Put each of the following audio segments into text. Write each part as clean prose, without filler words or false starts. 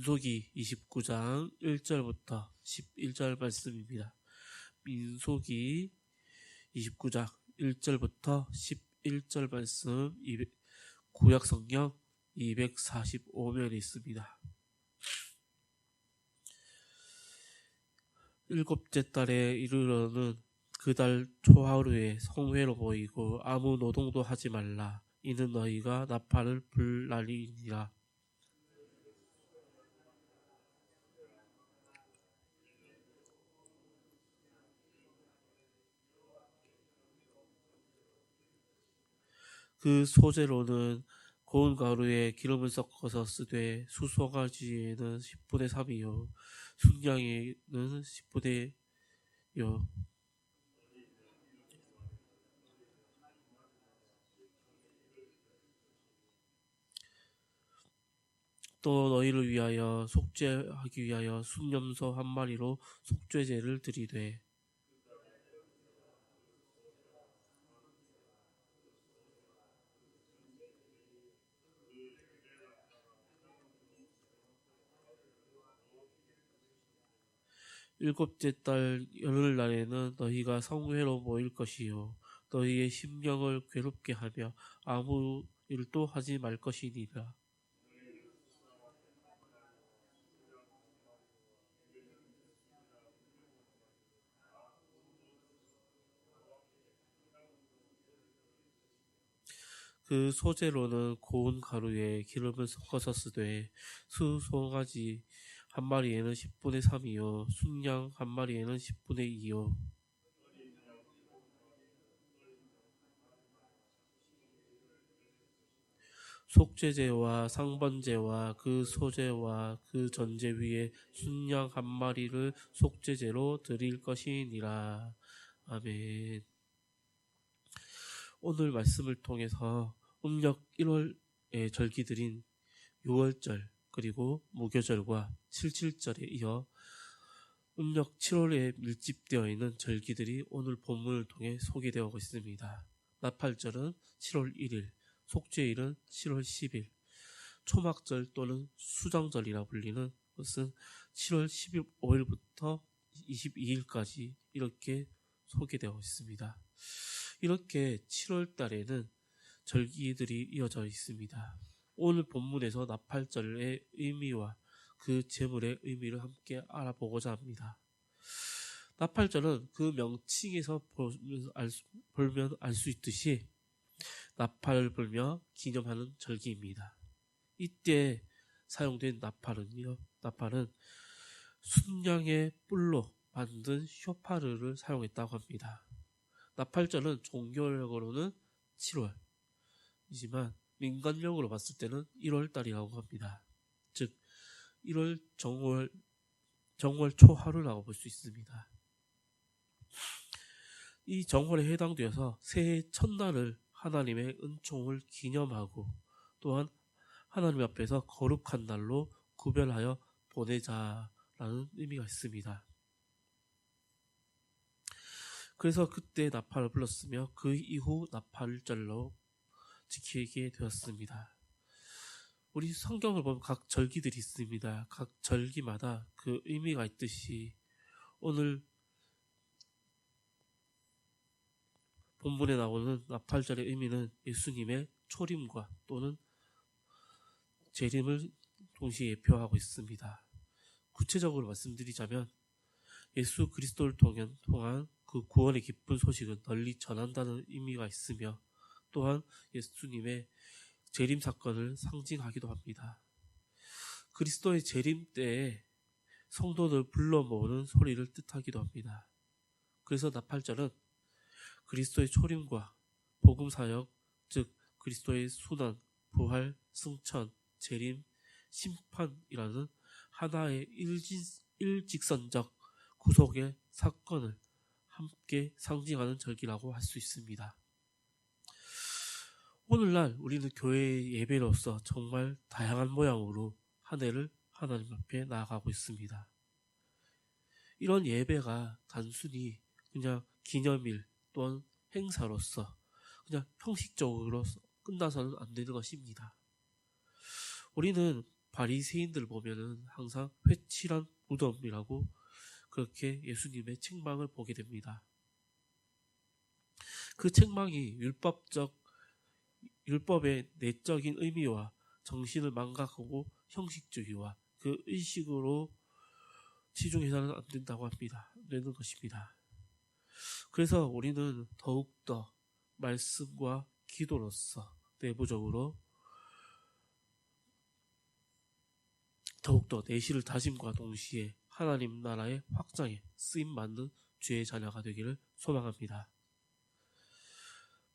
민수기 29장 1절부터 11절 말씀입니다. 민수기 29장 1절부터 11절 말씀 구약성경 245면에 있습니다. 일곱째 달에 이르러는 그 달 초하루에 성회로 모이고 아무 노동도 하지 말라. 이는 너희가 나팔을 불 날이니라. 그 소재로는 고운 가루에 기름을 섞어서 쓰되 수송아지에는 10분의 3이요 순양에는 10분의 요 또 너희를 위하여 속죄하기 위하여 순염소 한 마리로 속죄제를 드리되 일곱째 달 열흘날에는 너희가 성회로 모일 것이요 너희의 심령을 괴롭게 하며 아무 일도 하지 말 것이니라. 그 소재로는 고운 가루에 기름을 섞어서 쓰되 수송아지 한 마리에는 10분의 3이요 순양 한 마리에는 10분의 2요 속죄제와 상번제와 그 소제와 그 전제 위에 순양 한 마리를 속죄제로 드릴 것이니라. 아멘. 오늘 말씀을 통해서 음력 1월의 절기들인 6월절 그리고 무교절과 77절에 이어 음력 7월에 밀집되어 있는 절기들이 오늘 본문을 통해 소개되고 있습니다. 나팔절은 7월 1일, 속죄일은 7월 10일, 초막절 또는 수장절이라 불리는 것은 7월 15일부터 22일까지 이렇게 소개되어 있습니다. 이렇게 7월 달에는 절기들이 이어져 있습니다. 오늘 본문에서 나팔절의 의미와 그 제물의 의미를 함께 알아보고자 합니다. 나팔절은 그 명칭에서 보면 알 수 있듯이 나팔을 불며 기념하는 절기입니다. 이때 사용된 나팔은 순양의 뿔로 만든 쇼파르를 사용했다고 합니다. 나팔절은 종교력으로는 7월이지만 민간력으로 봤을 때는 1월달이라고 합니다. 즉 1월 정월 초하루라고 볼 수 있습니다. 이 정월에 해당되어서 새해 첫날을 하나님의 은총을 기념하고 또한 하나님 앞에서 거룩한 날로 구별하여 보내자라는 의미가 있습니다. 그래서 그때 나팔을 불렀으며 그 이후 나팔절로 지키게 되었습니다. 우리 성경을 보면 각 절기들이 있습니다. 각 절기마다 그 의미가 있듯이 오늘 본문에 나오는 나팔절의 의미는 예수님의 초림과 또는 재림을 동시에 예표하고 있습니다. 구체적으로 말씀드리자면 예수 그리스도를 통한 그 구원의 기쁜 소식은 널리 전한다는 의미가 있으며 또한 예수님의 재림 사건을 상징하기도 합니다. 그리스도의 재림 때에 성도들 불러 모으는 소리를 뜻하기도 합니다. 그래서 나팔절은 그리스도의 초림과 복음사역, 즉 그리스도의 순환, 부활, 승천, 재림, 심판이라는 하나의 일직선적 구속의 사건을 함께 상징하는 절기라고 할 수 있습니다. 오늘날 우리는 교회의 예배로서 정말 다양한 모양으로 한 해를 하나님 앞에 나아가고 있습니다. 이런 예배가 단순히 그냥 기념일 또는 행사로서 그냥 형식적으로 끝나서는 안 되는 것입니다. 우리는 바리새인들 보면은 항상 회칠한 무덤이라고 그렇게 예수님의 책망을 보게 됩니다. 그 책망이 율법의 내적인 의미와 정신을 망각하고 형식주의와 그 의식으로 치중해서는 안 된다고 합니다. 안 되는 것입니다. 그래서 우리는 더욱더 말씀과 기도로서 내부적으로 더욱더 내실을 다짐과 동시에 하나님 나라의 확장에 쓰임받는 주의 자녀가 되기를 소망합니다.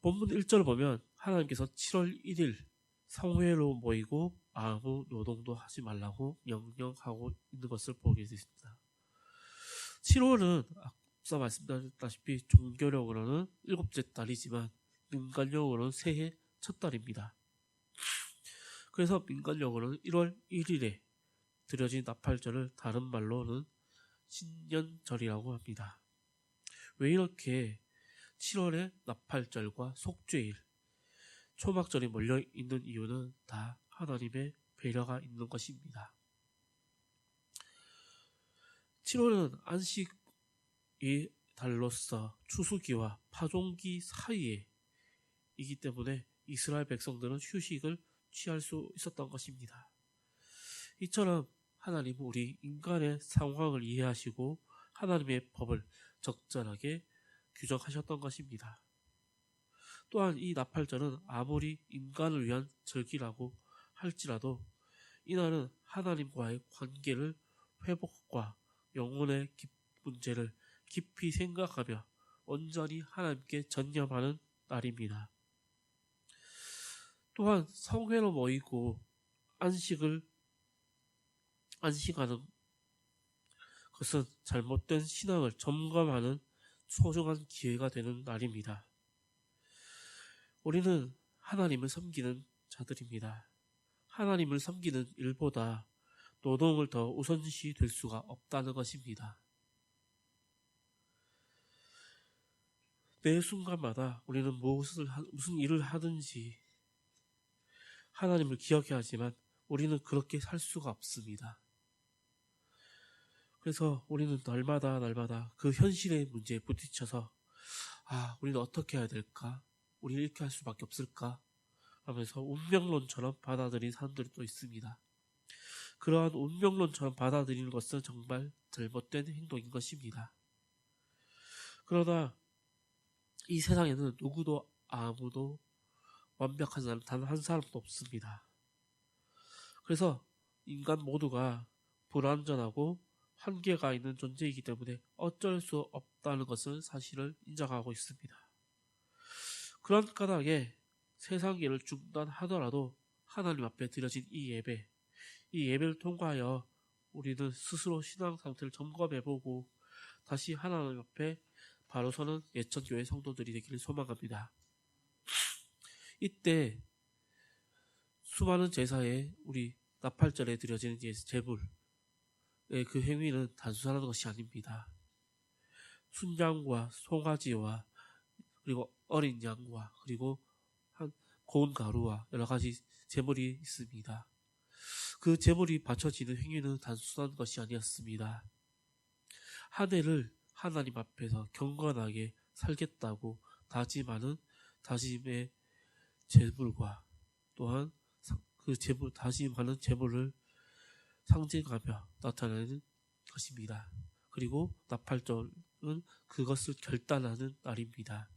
본문 1절을 보면 하나님께서 7월 1일 성회로 모이고 아무 노동도 하지 말라고 명령하고 있는 것을 보게 됐습니다. 7월은 앞서 말씀드렸다시피 종교력으로는 7째 달이지만 민간력으로는 새해 첫 달입니다. 그래서 민간력으로는 1월 1일에 드려진 나팔절을 다른 말로는 신년절이라고 합니다. 왜 이렇게 7월에 나팔절과 속죄일, 초막절이 몰려있는 이유는 다 하나님의 배려가 있는 것입니다. 7월은 안식의 달로서 추수기와 파종기 사이에 이기 때문에 이스라엘 백성들은 휴식을 취할 수 있었던 것입니다. 이처럼 하나님은 우리 인간의 상황을 이해하시고 하나님의 법을 적절하게 규정하셨던 것입니다. 또한 이 나팔절은 아무리 인간을 위한 절기라고 할지라도 이날은 하나님과의 관계를 회복과 영혼의 문제를 깊이 생각하며 온전히 하나님께 전념하는 날입니다. 또한 성회로 모이고 안식하는 것은 잘못된 신앙을 점검하는 소중한 기회가 되는 날입니다. 우리는 하나님을 섬기는 자들입니다. 하나님을 섬기는 일보다 노동을 더 우선시 될 수가 없다는 것입니다. 매 순간마다 우리는 무슨 일을 하든지 하나님을 기억해야 하지만 우리는 그렇게 살 수가 없습니다. 그래서 우리는 날마다 그 현실의 문제에 부딪혀서 우리는 어떻게 해야 될까? 우리는 이렇게 할 수밖에 없을까? 하면서 운명론처럼 받아들이는 사람들이 또 있습니다. 그러한 운명론처럼 받아들이는 것은 정말 잘못된 행동인 것입니다. 그러나 이 세상에는 누구도 아무도 완벽한 사람 단 한 사람도 없습니다. 그래서 인간 모두가 불완전하고 한계가 있는 존재이기 때문에 어쩔 수 없다는 것을 사실을 인정하고 있습니다. 그런 까닭에 세상일을 중단하더라도 하나님 앞에 드려진 이 예배를 통과하여 우리는 스스로 신앙 상태를 점검해보고 다시 하나님 앞에 바로 서는 예천교회 성도들이 되기를 소망합니다. 이때 수많은 제사에 우리 나팔절에 드려지는 제물의 그 행위는 단순한 것이 아닙니다. 순양과 송아지와 그리고 어린 양과 그리고 고운 가루와 여러 가지 제물이 있습니다. 그 제물이 바쳐지는 행위는 단순한 것이 아니었습니다. 한 해를 하나님 앞에서 경건하게 살겠다고 다짐하는 다짐의 제물과 또한 그 다짐하는 제물을 상징하며 나타나는 것입니다. 그리고 나팔절은 그것을 결단하는 날입니다.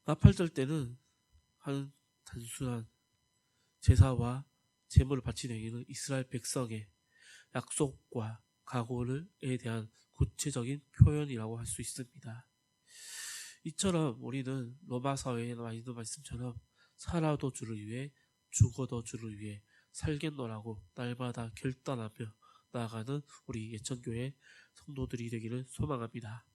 나팔절 때는 한 단순한 제사와 제물을 바치는 행위는 이스라엘 백성의 약속과 각오에 대한 구체적인 표현이라고 할 수 있습니다. 이처럼 우리는 로마 사회에 나와 있는 말씀처럼 살아도 주를 위해 죽어도 주를 위해 살겠노라고 날마다 결단하며 나아가는 우리 예천교회 성도들이 되기를 소망합니다.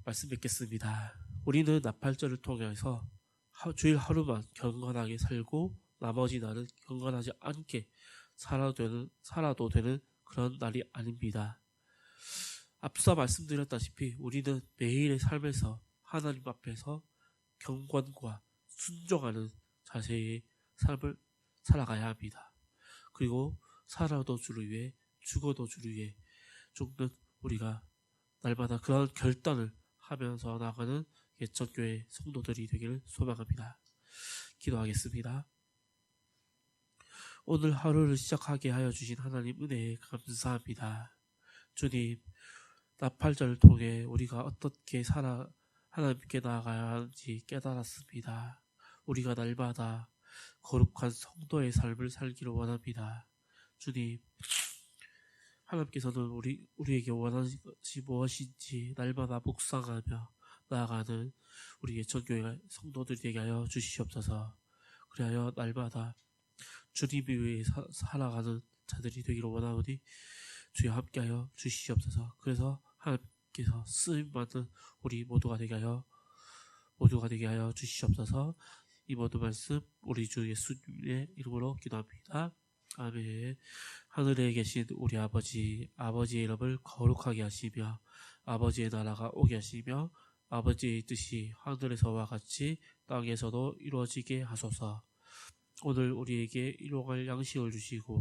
말씀 뵙겠습니다. 우리는 나팔절을 통해서 주일 하루만 경건하게 살고 나머지 날은 경건하지 않게 살아도 되는 그런 날이 아닙니다. 앞서 말씀드렸다시피 우리는 매일의 삶에서 하나님 앞에서 경건과 순종하는 자세히 삶을 살아가야 합니다. 그리고 살아도 주를 위해, 죽어도 주를 위해 죽는 우리가 날마다 그런 결단을 하면서 나가는 예천교회 성도들이 되기를 소망합니다. 기도하겠습니다. 오늘 하루를 시작하게 하여 주신 하나님 은혜에 감사합니다. 주님, 나팔절을 통해 우리가 어떻게 하나님께 나아가야 하는지 깨달았습니다. 우리가 날마다 거룩한 성도의 삶을 살기를 원합니다. 주님, 하나님께서는 우리에게 원하는 것이 무엇인지 날마다 묵상하며 나아가는 우리 예천교회 성도들이 되게 하여 주시옵소서. 그리하여 날마다 주님을 위해 살아가는 자들이 되기를 원하오니 주여 함께하여 주시옵소서. 그래서 하나님께서 쓰임받는 우리 모두가 되게 하여 주시옵소서. 이 모든 말씀 우리 주 예수님의 이름으로 기도합니다. 아멘. 하늘에 계신 우리 아버지의 이름을 거룩하게 하시며 아버지의 나라가 오게 하시며 아버지의 뜻이 하늘에서와 같이 땅에서도 이루어지게 하소서. 오늘 우리에게 일용할 양식을 주시고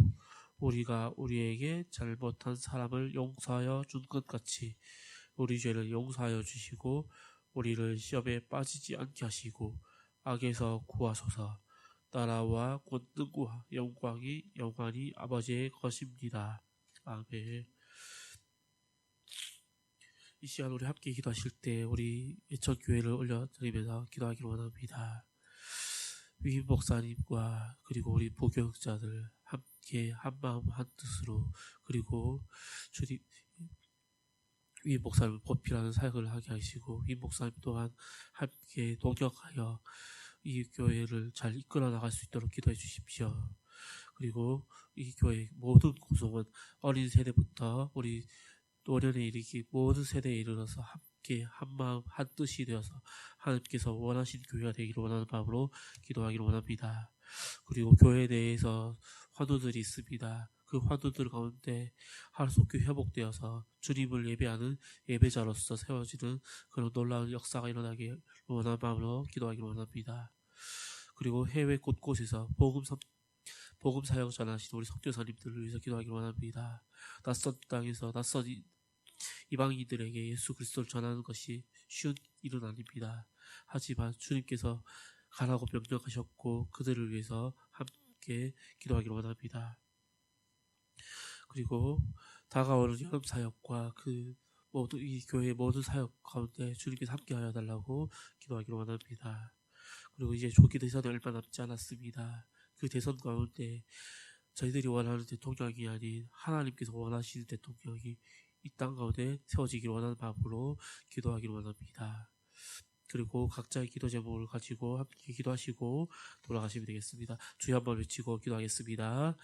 우리가 우리에게 잘못한 사람을 용서하여 준 것 같이 우리 죄를 용서하여 주시고 우리를 시험에 빠지지 않게 하시고 악에서 구하소서. 나라와 권능과 영광이 영원히 아버지의 것입니다. 아멘. 이 시간 우리 함께 기도하실 때 우리 예천교회를 올려드리면서 기도하기를 원합니다. 위임 목사님과 그리고 우리 부교육자들 함께 한마음 한뜻으로 그리고 주님 위임 목사님을 보필하는 사역을 하게 하시고 위임 목사님 또한 함께 동역하여 이 교회를 잘 이끌어 나갈 수 있도록 기도해 주십시오. 그리고 이 교회 모든 구성원 어린 세대부터 우리 노년에 이르기 모든 세대에 이르러서 함께 한마음 한뜻이 되어서 하나님께서 원하신 교회가 되기를 원하는 마음으로 기도하기를 원합니다. 그리고 교회 내에서 환우들이 있습니다. 그 환우들 가운데 하루속히 회복되어서 주님을 예배하는 예배자로서 세워지는 그런 놀라운 역사가 일어나기 원하는 마음으로 기도하기를 원합니다. 그리고 해외 곳곳에서 복음 사역 전하신 우리 선교사님들을 위해서 기도하기를 원합니다. 낯선 땅에서 낯선 이방인들에게 예수 그리스도를 전하는 것이 쉬운 일은 아닙니다. 하지만 주님께서 가라고 명령하셨고 그들을 위해서 함께 기도하기를 원합니다. 그리고 다가오는 여름 사역과 이 교회의 모든 사역 가운데 주님께서 함께하여 달라고 기도하기를 원합니다. 그리고 이제 조기 대선이 얼마 남지 않았습니다. 그 대선 가운데 저희들이 원하는 대통령이 아닌 하나님께서 원하시는 대통령이 이 땅 가운데 세워지기를 원하는 마음으로 기도하기를 원합니다. 그리고 각자의 기도 제목을 가지고 함께 기도하시고 돌아가시면 되겠습니다. 주여 한번 외치고 기도하겠습니다.